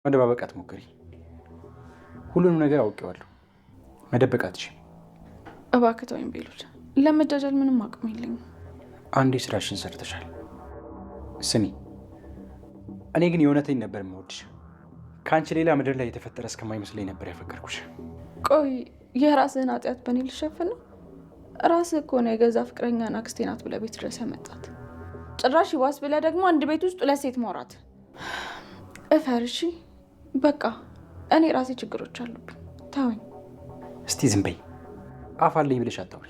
መደባበቅ አትሞክሪ። ሁሉንም ነገር አውቄዋለሁ። መደበቅ አትችይም። እባክህ ተወኝ ቤሉል። ለመጃጃል ምንም አቅም የለኝም። አንዴ ስራሽን ሰርተሻል። ስሚ፣ እኔ ግን የእውነቴን ነበር የምወድሽ። ከአንቺ ሌላ ምድር ላይ የተፈጠረ እስከማይመስለኝ ነበር ያፈቀርኩሽ። ቆይ የራስህን ኃጢአት በእኔ ልሸፍን ነው? ራስህ እኮ ነው የገዛ ፍቅረኛን አክስቴ ናት ብለህ ቤት ድረስ ያመጣት። ጭራሽ ይባስ ብለህ ደግሞ አንድ ቤት ውስጥ 2 ሴት ማውራት። እፈር። እሺ በቃ እኔ ራሴ ችግሮች አሉብኝ፣ ተወኝ። እስቲ ዝም በይ። አፍ አለኝ ብለሽ አታውሪ።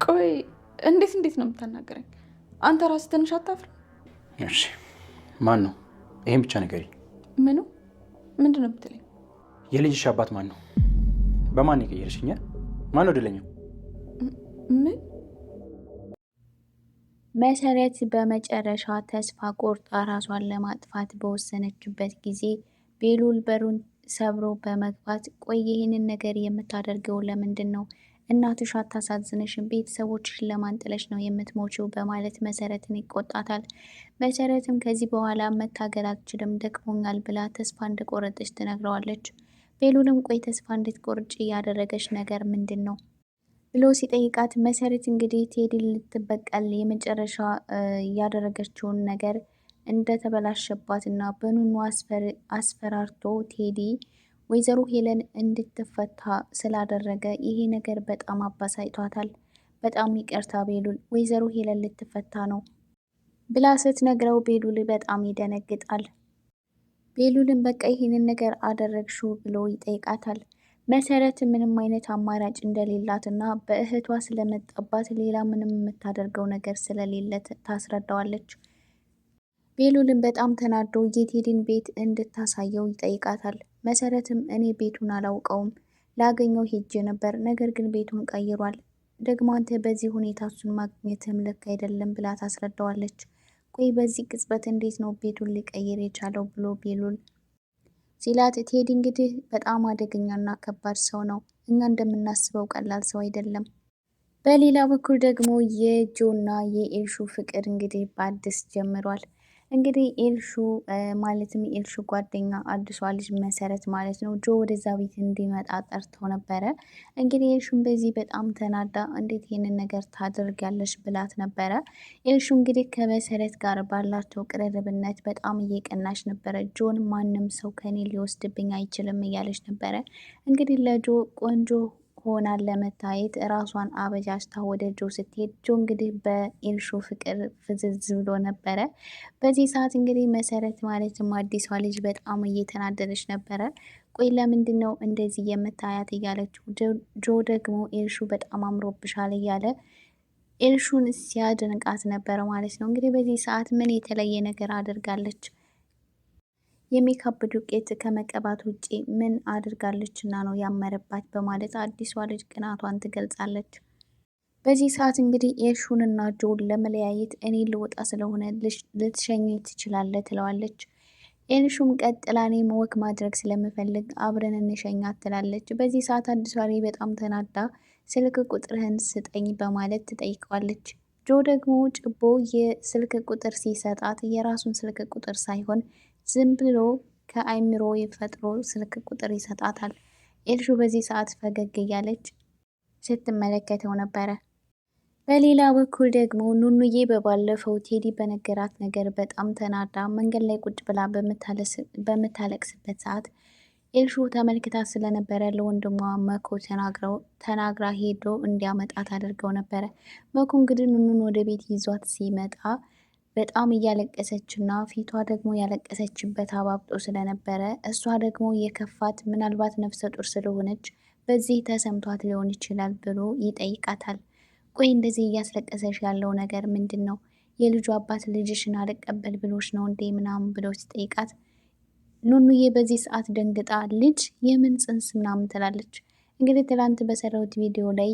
ቆይ እንዴት ነው የምታናገረኝ? አንተ ራስህ ትንሽ አታፍርም? እሺ ማን ነው? ይሄን ብቻ ንገሪ። ምኑ? ምንድን ነው የምትለኝ? የልጅሽ አባት ማን ነው? በማን የቀየርሽኛ? ማን ነው እድለኛው? ምን? መሰረት በመጨረሻ ተስፋ ቆርጣ ራሷን ለማጥፋት በወሰነችበት ጊዜ ቤሉል በሩን ሰብሮ በመግባት ቆይ ይህንን ነገር የምታደርገው ለምንድን ነው? እናትሽ አታሳዝንሽም? ቤተሰቦችሽን ለማን ጥለሽ ነው የምትሞቺው? በማለት መሰረትን ይቆጣታል። መሰረትም ከዚህ በኋላ መታገል አትችልም ደክሞኛል ብላ ተስፋ እንደቆረጠች ትነግረዋለች። ቤሉልም ቆይ ተስፋ እንድትቆርጭ ያደረገች ነገር ምንድን ነው ብሎ ሲጠይቃት መሰረት እንግዲህ ቴዲ ልትበቀል የመጨረሻ ያደረገችውን ነገር እንደተበላሸባት እና በኑኑ አስፈራርቶ ቴዲ ወይዘሮ ሄለን እንድትፈታ ስላደረገ ይሄ ነገር በጣም አባሳይቷታል። በጣም ይቅርታ ቤሉል፣ ወይዘሮ ሄለን ልትፈታ ነው ብላ ስትነግረው ቤሉል በጣም ይደነግጣል። ቤሉልን በቃ ይህንን ነገር አደረግሽው ብሎ ይጠይቃታል። መሰረት ምንም አይነት አማራጭ እንደሌላት እና በእህቷ ስለመጣባት ሌላ ምንም የምታደርገው ነገር ስለሌለ ታስረዳዋለች። ቤሉልን በጣም ተናዶ የቴዲን ቤት እንድታሳየው ይጠይቃታል። መሰረትም እኔ ቤቱን አላውቀውም፣ ላገኘው ሄጄ ነበር፣ ነገር ግን ቤቱን ቀይሯል። ደግሞ አንተ በዚህ ሁኔታ እሱን ማግኘትም ልክ አይደለም ብላ ታስረዳዋለች። ቆይ በዚህ ቅጽበት እንዴት ነው ቤቱን ሊቀይር የቻለው ብሎ ቤሉል ሲላት፣ ቴዲ እንግዲህ በጣም አደገኛና ከባድ ሰው ነው፣ እኛ እንደምናስበው ቀላል ሰው አይደለም። በሌላ በኩል ደግሞ የጆና የኤልሹ ፍቅር እንግዲህ በአዲስ ጀምሯል። እንግዲህ ኤልሹ ማለትም የኤልሹ ጓደኛ አዲሷ ልጅ መሰረት ማለት ነው ጆ ወደዛ ቤት እንዲመጣ ጠርተው ነበረ። እንግዲህ ኤልሹን በዚህ በጣም ተናዳ እንዴት ይህንን ነገር ታደርጋለች ብላት ነበረ። ኤልሹ እንግዲህ ከመሰረት ጋር ባላቸው ቅርርብነት በጣም እየቀናች ነበረ። ጆን ማንም ሰው ከኔ ሊወስድብኝ አይችልም እያለች ነበረ። እንግዲህ ለጆ ቆንጆ ሆና ለመታየት ራሷን አበጃጅታ ወደ ጆ ስትሄድ ጆ እንግዲህ በኤልሹ ፍቅር ፍዝዝ ብሎ ነበረ። በዚህ ሰዓት እንግዲህ መሰረት ማለትም አዲሷ ልጅ በጣም እየተናደደች ነበረ። ቆይ ለምንድን ነው እንደዚህ የምታያት እያለችው፣ ጆ ደግሞ ኤልሹ በጣም አምሮብሻል እያለ ኤልሹን ሲያደንቃት ነበረ ማለት ነው። እንግዲህ በዚህ ሰዓት ምን የተለየ ነገር አድርጋለች? የሜካፕ ዱቄት ከመቀባት ውጪ ምን አድርጋለች እና ነው ያመረባት? በማለት አዲሷ ልጅ ቅናቷን ትገልጻለች። በዚህ ሰዓት እንግዲህ ኤልሹንና ጆን ለመለያየት እኔ ልወጣ ስለሆነ ልትሸኝ ትችላለህ ትለዋለች። ኤልሹም ቀጥላ እኔም ወክ ማድረግ ስለምፈልግ አብረን እንሸኛት ትላለች። በዚህ ሰዓት አዲሷ ልጅ በጣም ተናዳ ስልክ ቁጥርህን ስጠኝ በማለት ትጠይቀዋለች። ጆ ደግሞ ጭቦ የስልክ ቁጥር ሲሰጣት የራሱን ስልክ ቁጥር ሳይሆን ዝም ብሎ ከአይምሮ የፈጥሮ ስልክ ቁጥር ይሰጣታል። ኤልሹ በዚህ ሰዓት ፈገግ እያለች ስትመለከተው ነበረ። በሌላ በኩል ደግሞ ኑኑዬ በባለፈው ቴዲ በነገራት ነገር በጣም ተናዳ መንገድ ላይ ቁጭ ብላ በምታለቅስበት ሰዓት ኤልሹ ተመልክታ ስለነበረ ለወንድሟ መኮ ተናግራ ሄዶ እንዲያመጣት አድርገው ነበረ። መኮ እንግዲህ ኑኑን ወደ ቤት ይዟት ሲመጣ በጣም እያለቀሰች እና ፊቷ ደግሞ ያለቀሰችበት አባብጦ ስለነበረ እሷ ደግሞ የከፋት ምናልባት ነፍሰ ጡር ስለሆነች በዚህ ተሰምቷት ሊሆን ይችላል ብሎ ይጠይቃታል። ቆይ እንደዚህ እያስለቀሰሽ ያለው ነገር ምንድን ነው? የልጁ አባት ልጅሽን አልቀበል ብሎች ነው እንዴ ምናምን ብሎ ሲጠይቃት ኑኑዬ በዚህ ሰዓት ደንግጣ ልጅ የምን ጽንስ ምናምን ትላለች። እንግዲህ ትላንት በሰራሁት ቪዲዮ ላይ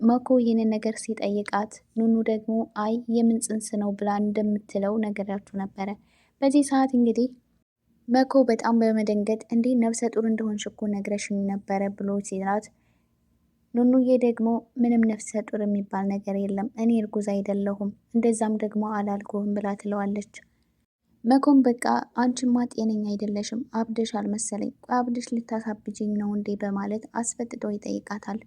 መኮ ይህንን ነገር ሲጠይቃት ኑኑ ደግሞ አይ የምን ጽንስ ነው ብላ እንደምትለው ነገራችሁ ነበረ። በዚህ ሰዓት እንግዲህ መኮ በጣም በመደንገጥ እንዲህ ነፍሰ ጡር እንደሆንሽ እኮ ነግረሽኝ ነበረ ብሎ ሲላት፣ ኑኑዬ ደግሞ ምንም ነፍሰ ጡር የሚባል ነገር የለም፣ እኔ እርጉዝ አይደለሁም፣ እንደዛም ደግሞ አላልኩህም ብላ ትለዋለች። መኮን በቃ አንቺማ ጤነኛ አይደለሽም፣ አብደሻል መሰለኝ። ቆይ አብደሽ ልታሳብጅኝ ነው እንዴ? በማለት አስፈጥጦ ይጠይቃታል።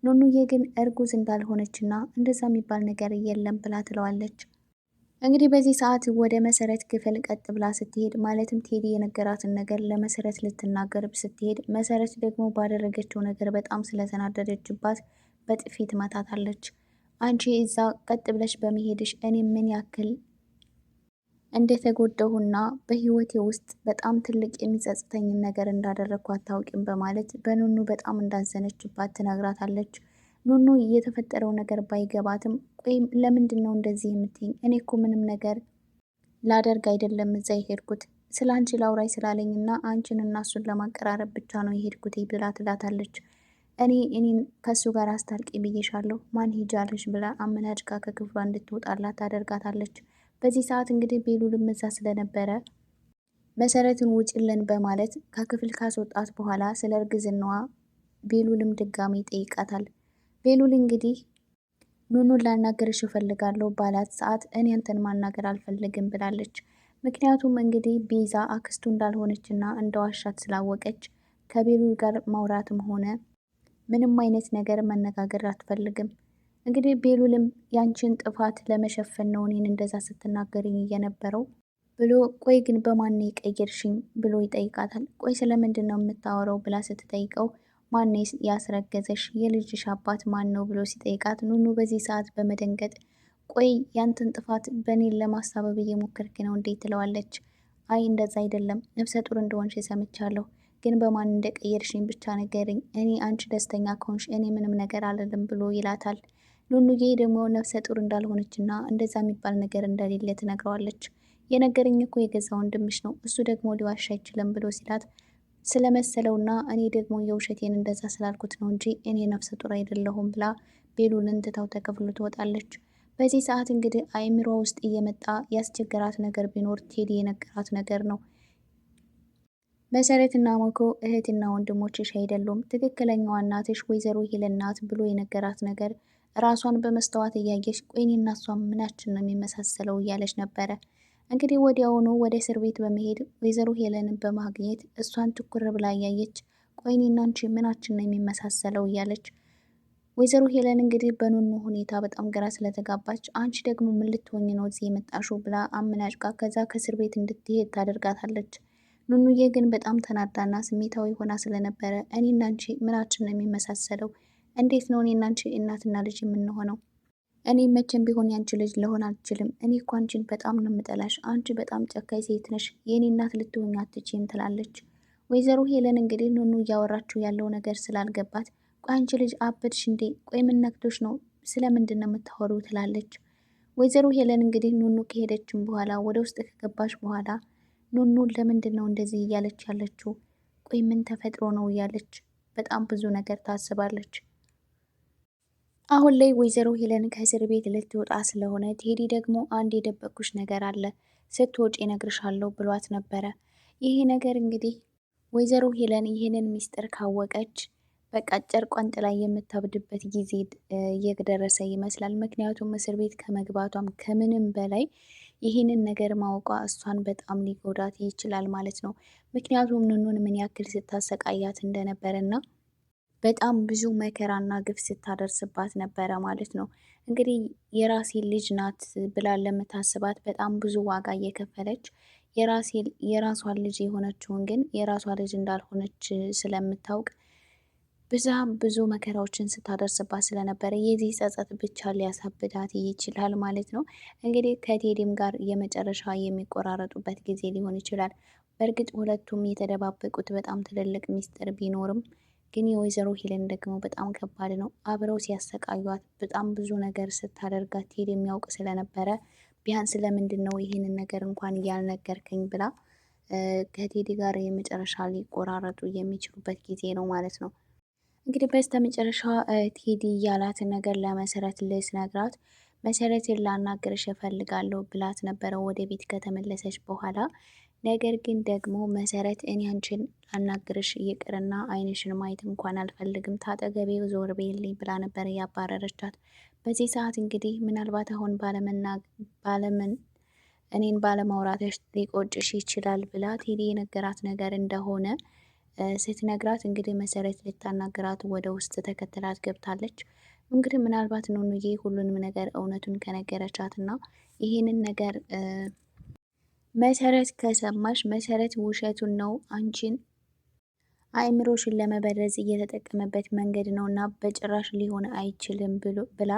ኑኑዬ ግን እርጉዝ እንዳልሆነችና እንደዛ የሚባል ነገር የለም ብላ ትለዋለች። እንግዲህ በዚህ ሰዓት ወደ መሰረት ክፍል ቀጥ ብላ ስትሄድ ማለትም ቴዲ የነገራትን ነገር ለመሰረት ልትናገር ስትሄድ መሰረት ደግሞ ባደረገችው ነገር በጣም ስለተናደደችባት በጥፊ ትመታታለች። አንቺ እዛ ቀጥ ብለሽ በመሄድሽ እኔ ምን ያክል እንደተጎዳሁና በህይወቴ ውስጥ በጣም ትልቅ የሚጸጽተኝን ነገር እንዳደረግኩ አታውቂም በማለት በኑኑ በጣም እንዳዘነችባት ትነግራታለች። ኑኑ የተፈጠረው ነገር ባይገባትም ቆይም ለምንድን ነው እንደዚህ የምትይኝ? እኔ እኮ ምንም ነገር ላደርግ አይደለም እዛ የሄድኩት ስለ አንቺ ላውራይ ስላለኝና አንቺን እና እሱን ለማቀራረብ ብቻ ነው የሄድኩት ብላ ትላታለች። እኔን ከእሱ ጋር አስታርቂ ብዬሻለሁ፣ ማን ሂጃለሽ ብላ አመናጭቃ ከክፍሏ እንድትወጣላት ታደርጋታለች። በዚህ ሰዓት እንግዲህ ቤሉልም እዛ ስለነበረ መሰረትን ውጭልን በማለት ከክፍል ካስወጣት በኋላ ስለ እርግዝናዋ ቤሉልም ድጋሚ ይጠይቃታል። ቤሉል እንግዲህ ኑኑን ላናገርሽ እፈልጋለሁ ባላት ሰዓት እኔ አንተን ማናገር አልፈልግም ብላለች። ምክንያቱም እንግዲህ ቤዛ አክስቱ እንዳልሆነችና እንደዋሻት ስላወቀች ከቤሉል ጋር ማውራትም ሆነ ምንም አይነት ነገር መነጋገር አትፈልግም። እንግዲህ ቤሉልም ያንቺን ጥፋት ለመሸፈን ነው እኔን እንደዛ ስትናገርኝ እየነበረው ብሎ ቆይ ግን በማን የቀየርሽኝ ብሎ ይጠይቃታል። ቆይ ስለምንድን ነው የምታወራው ብላ ስትጠይቀው ማን ያስረገዘሽ የልጅሽ አባት ማን ነው ብሎ ሲጠይቃት ኑኑ በዚህ ሰዓት በመደንገጥ ቆይ ያንተን ጥፋት በእኔን ለማሳበብ እየሞከርክ ነው እንዴት ትለዋለች። አይ እንደዛ አይደለም፣ ነፍሰ ጡር እንደሆንሽ ሰምቻለሁ፣ ግን በማን እንደቀየርሽኝ ብቻ ነገርኝ፣ እኔ አንቺ ደስተኛ ከሆንሽ እኔ ምንም ነገር አልልም ብሎ ይላታል። ኑኑዬ ደግሞ ነፍሰ ጡር እንዳልሆነችና እንደዛ የሚባል ነገር እንደሌለ ትነግረዋለች። የነገረኝ እኮ የገዛ ወንድምሽ ነው፣ እሱ ደግሞ ሊዋሻ አይችልም ብሎ ሲላት ስለመሰለውና እኔ ደግሞ የውሸቴን እንደዛ ስላልኩት ነው እንጂ እኔ ነፍሰ ጡር አይደለሁም ብላ ቤሉልን ትታው ተከፍሎ ትወጣለች። በዚህ ሰዓት እንግዲህ አይምሯ ውስጥ እየመጣ ያስቸገራት ነገር ቢኖር ቴዲ የነገራት ነገር ነው። መሰረትና ሞኮ እህትና ወንድሞችሽ አይደሉም፣ ትክክለኛዋ እናትሽ ወይዘሮ ሄለን ናት ብሎ የነገራት ነገር ራሷን በመስተዋት እያየች ቆይኔ እና እሷ ምናችን ነው የሚመሳሰለው እያለች ነበረ። እንግዲህ ወዲያውኑ ወደ እስር ቤት በመሄድ ወይዘሮ ሄለንን በማግኘት እሷን ትኩር ብላ እያየች ቆይኔና አንቺ ምናችን ነው የሚመሳሰለው እያለች ወይዘሮ ሄለን እንግዲህ በኑኑ ሁኔታ በጣም ግራ ስለተጋባች አንቺ ደግሞ ምን ልትሆኝ ነው እዚህ የመጣሽው ብላ አመናጭቃ ከዛ ከእስር ቤት እንድትሄድ ታደርጋታለች። ኑኑዬ ግን በጣም ተናዳና ስሜታዊ ሆና ስለነበረ እኔና አንቺ ምናችን ነው የሚመሳሰለው? እንዴት ነው እኔና አንቺ እናትና ልጅ የምንሆነው? እኔ መቼም ቢሆን ያንቺ ልጅ ልሆን አልችልም። እኔ እኮ አንቺን በጣም ነው የምጠላሽ። አንቺ በጣም ጨካኝ ሴት ነሽ። የእኔ እናት ልትሆኝ አትችይም ትላለች። ወይዘሮ ሄለን እንግዲህ ኑኑ እያወራችሁ ያለው ነገር ስላልገባት ቆይ አንቺ ልጅ አበድሽ እንዴ? ቆይ ምን ነክቶሽ ነው? ስለምንድን ነው የምታወሩ? ትላለች። ወይዘሮ ሄለን እንግዲህ ኑኑ ከሄደችም በኋላ ወደ ውስጥ ከገባች በኋላ ኑኑ ለምንድን ነው እንደዚህ እያለች ያለችው? ቆይ ምን ተፈጥሮ ነው እያለች በጣም ብዙ ነገር ታስባለች። አሁን ላይ ወይዘሮ ሄለን ከእስር ቤት ልትወጣ ስለሆነ ቴዲ ደግሞ አንድ የደበቅኩሽ ነገር አለ ስትወጪ እነግርሻለሁ ብሏት ነበረ። ይሄ ነገር እንግዲህ ወይዘሮ ሄለን ይህንን ሚስጥር ካወቀች በቃ ጨርቋን ጥላ የምታብድበት ጊዜ እየደረሰ ይመስላል። ምክንያቱም እስር ቤት ከመግባቷም ከምንም በላይ ይህንን ነገር ማወቋ እሷን በጣም ሊጎዳት ይችላል ማለት ነው። ምክንያቱም ኑኑን ምን ያክል ስታሰቃያት እንደነበረና በጣም ብዙ መከራና ግፍ ስታደርስባት ነበረ ማለት ነው። እንግዲህ የራሴ ልጅ ናት ብላ ለምታስባት በጣም ብዙ ዋጋ እየከፈለች የራሷን ልጅ የሆነችውን ግን የራሷ ልጅ እንዳልሆነች ስለምታውቅ ብዙ መከራዎችን ስታደርስባት ስለነበረ የዚህ ጸጸት ብቻ ሊያሳብዳት ይችላል ማለት ነው። እንግዲህ ከቴዲም ጋር የመጨረሻ የሚቆራረጡበት ጊዜ ሊሆን ይችላል። በእርግጥ ሁለቱም የተደባበቁት በጣም ትልልቅ ሚስጥር ቢኖርም ግን የወይዘሮ ሄለን ደግሞ በጣም ከባድ ነው። አብረው ሲያሰቃዩት በጣም ብዙ ነገር ስታደርጋት ቴዲ የሚያውቅ ስለነበረ ቢያንስ ለምንድን ነው ይህንን ነገር እንኳን ያልነገርከኝ ብላ ከቴዲ ጋር የመጨረሻ ሊቆራረጡ የሚችሉበት ጊዜ ነው ማለት ነው። እንግዲህ በስተ መጨረሻ ቴዲ ያላትን ነገር ለመሰረት ልትነግራት መሰረትን ላናግርሽ እፈልጋለሁ ብላት ነበረ ወደ ቤት ከተመለሰች በኋላ። ነገር ግን ደግሞ መሰረት እኔ አንቺን ላናግርሽ ይቅርና አይንሽን ማየት እንኳን አልፈልግም፣ ታጠገቤ ዞር በይልኝ ብላ ነበር ያባረረቻት። በዚህ ሰዓት እንግዲህ ምናልባት አሁን እኔን ባለማውራትሽ ሊቆጭሽ ይችላል ብላ ቴዲ የነገራት ነገር እንደሆነ ስትነግራት እንግዲህ መሰረት ልታናግራት ወደ ውስጥ ተከትላት ገብታለች። እንግዲህ ምናልባት ኑኑዬ ሁሉንም ነገር እውነቱን ከነገረቻት እና ይህንን ነገር መሰረት ከሰማሽ መሰረት ውሸቱን ነው አንቺን አእምሮሽን ለመበረዝ እየተጠቀመበት መንገድ ነው እና በጭራሽ ሊሆን አይችልም ብላ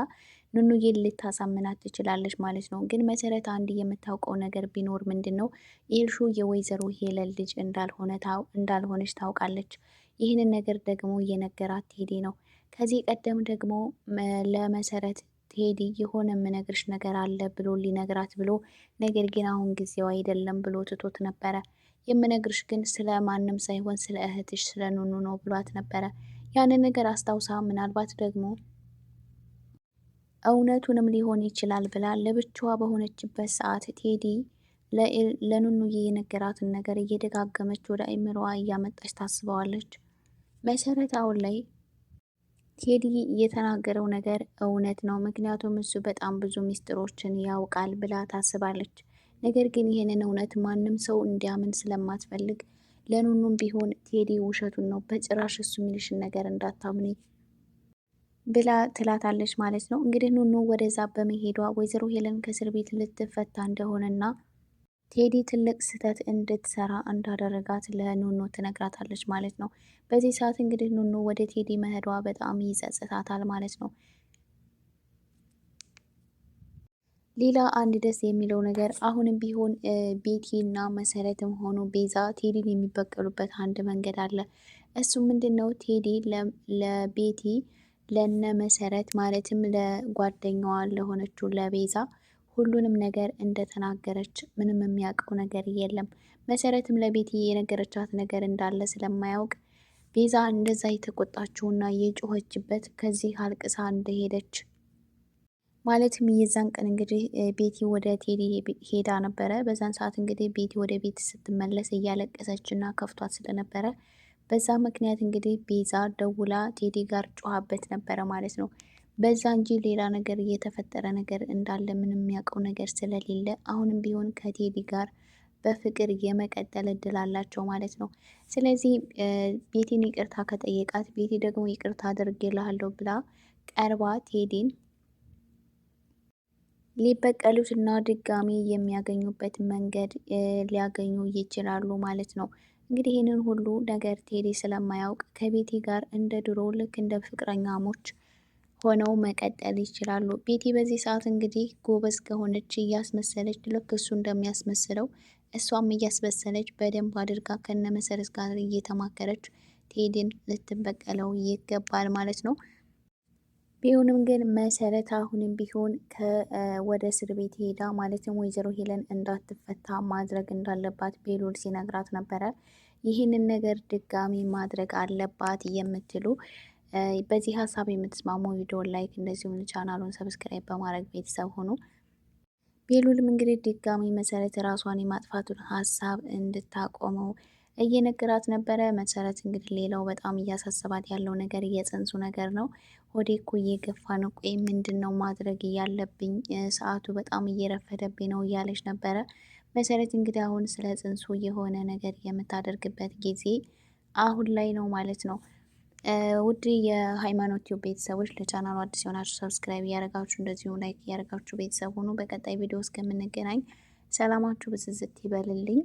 ኑኑዬን ልታሳምናት ትችላለች ማለት ነው። ግን መሰረት አንድ የምታውቀው ነገር ቢኖር ምንድን ነው ኤልሹ የወይዘሮ ሄለን ልጅ እንዳልሆነች ታውቃለች። ይህንን ነገር ደግሞ የነገራት ቴዲ ነው። ከዚህ ቀደም ደግሞ ለመሰረት ቴዲ የሆነ የምነግርሽ ነገር አለ ብሎ ሊነግራት ብሎ ነገር ግን አሁን ጊዜው አይደለም ብሎ ትቶት ነበረ። የምነግርሽ ግን ስለ ማንም ሳይሆን ስለ እህትሽ ስለ ኑኑ ነው ብሏት ነበረ። ያንን ነገር አስታውሳ ምናልባት ደግሞ እውነቱንም ሊሆን ይችላል ብላ ለብቻዋ በሆነችበት ሰዓት ቴዲ ለኑኑዬ የነገራትን ነገር እየደጋገመች ወደ አይምሮዋ እያመጣች ታስበዋለች። መሰረት አሁን ላይ ቴዲ የተናገረው ነገር እውነት ነው፣ ምክንያቱም እሱ በጣም ብዙ ሚስጥሮችን ያውቃል ብላ ታስባለች። ነገር ግን ይህንን እውነት ማንም ሰው እንዲያምን ስለማትፈልግ ለኑኑም ቢሆን ቴዲ ውሸቱን ነው፣ በጭራሽ እሱ የሚልሽን ነገር እንዳታምኒ ብላ ትላታለች ማለት ነው። እንግዲህ ኑኑ ወደዛ በመሄዷ ወይዘሮ ሄለን ከእስር ቤት ልትፈታ እንደሆነና ቴዲ ትልቅ ስህተት እንድትሰራ እንዳደረጋት ለኑኑ ትነግራታለች ማለት ነው። በዚህ ሰዓት እንግዲህ ኑኑ ወደ ቴዲ መሄዷ በጣም ይጸጽታታል ማለት ነው። ሌላ አንድ ደስ የሚለው ነገር አሁንም ቢሆን ቤቲ እና መሰረትም ሆኑ ቤዛ ቴዲን የሚበቀሉበት አንድ መንገድ አለ። እሱ ምንድን ነው? ቴዲ ለቤቲ ለነ መሰረት ማለትም ለጓደኛዋ ለሆነችው ለቤዛ ሁሉንም ነገር እንደተናገረች ምንም የሚያውቀው ነገር የለም። መሰረትም ለቤቲ የነገረቻት ነገር እንዳለ ስለማያውቅ ቤዛ እንደዛ የተቆጣችውና የጮኸችበት ከዚህ አልቅሳ እንደሄደች ማለትም የዛን ቀን እንግዲህ ቤቲ ወደ ቴዲ ሄዳ ነበረ። በዛን ሰዓት እንግዲህ ቤቲ ወደ ቤት ስትመለስ እያለቀሰች እና ከፍቷት ስለነበረ በዛ ምክንያት እንግዲህ ቤዛ ደውላ ቴዲ ጋር ጮኻበት ነበረ ማለት ነው። በዛ እንጂ ሌላ ነገር እየተፈጠረ ነገር እንዳለ ምንም የሚያውቀው ነገር ስለሌለ አሁንም ቢሆን ከቴዲ ጋር በፍቅር የመቀጠል እድል አላቸው ማለት ነው። ስለዚህ ቤቲን ይቅርታ ከጠየቃት ቤቲ ደግሞ ይቅርታ አድርጌልሃለሁ ብላ ቀርባ ቴዲን ሊበቀሉት እና ድጋሚ የሚያገኙበት መንገድ ሊያገኙ ይችላሉ ማለት ነው። እንግዲህ ይህንን ሁሉ ነገር ቴዲ ስለማያውቅ ከቤቲ ጋር እንደ ድሮ ልክ እንደ ፍቅረኛሞች ሆነው መቀጠል ይችላሉ። ቤቲ በዚህ ሰዓት እንግዲህ ጎበዝ ከሆነች እያስመሰለች ልክ እሱ እንደሚያስመስለው እሷም እያስመሰለች በደንብ አድርጋ ከነ መሰረት ጋር እየተማከረች ቴዲን ልትበቀለው ይገባል ማለት ነው። ቢሆንም ግን መሰረት አሁንም ቢሆን ወደ እስር ቤት ሄዳ ማለትም ወይዘሮ ሄለን እንዳትፈታ ማድረግ እንዳለባት ቤሉል ሲነግራት ነበረ። ይህንን ነገር ድጋሚ ማድረግ አለባት የምትሉ በዚህ ሀሳብ የምትስማሙ ቪዲዮ ላይክ እንደዚሁም ቻናሉን ሰብስክራይብ በማድረግ ቤተሰብ ሆኑ። ቤሉልም እንግዲህ ድጋሚ መሰረት ራሷን የማጥፋቱን ሀሳብ እንድታቆመው እየነገራት ነበረ። መሰረት እንግዲህ ሌላው በጣም እያሳሰባት ያለው ነገር የጽንሱ ነገር ነው። ሆዴ እኮ እየገፋ ነው፣ ቆይ ምንድን ነው ማድረግ ያለብኝ? ሰዓቱ በጣም እየረፈደብኝ ነው እያለች ነበረ። መሰረት እንግዲህ አሁን ስለ ጽንሱ የሆነ ነገር የምታደርግበት ጊዜ አሁን ላይ ነው ማለት ነው። ውድ የሃይማኖት ቲዩብ ቤተሰቦች ለቻናሉ አዲስ የሆናችሁ ሰብስክራይብ እያደረጋችሁ እንደዚሁ ላይክ እያደረጋችሁ ቤተሰብ ሆኑ። በቀጣይ ቪዲዮ እስከምንገናኝ ሰላማችሁ ብዝዝት ይበልልኝ።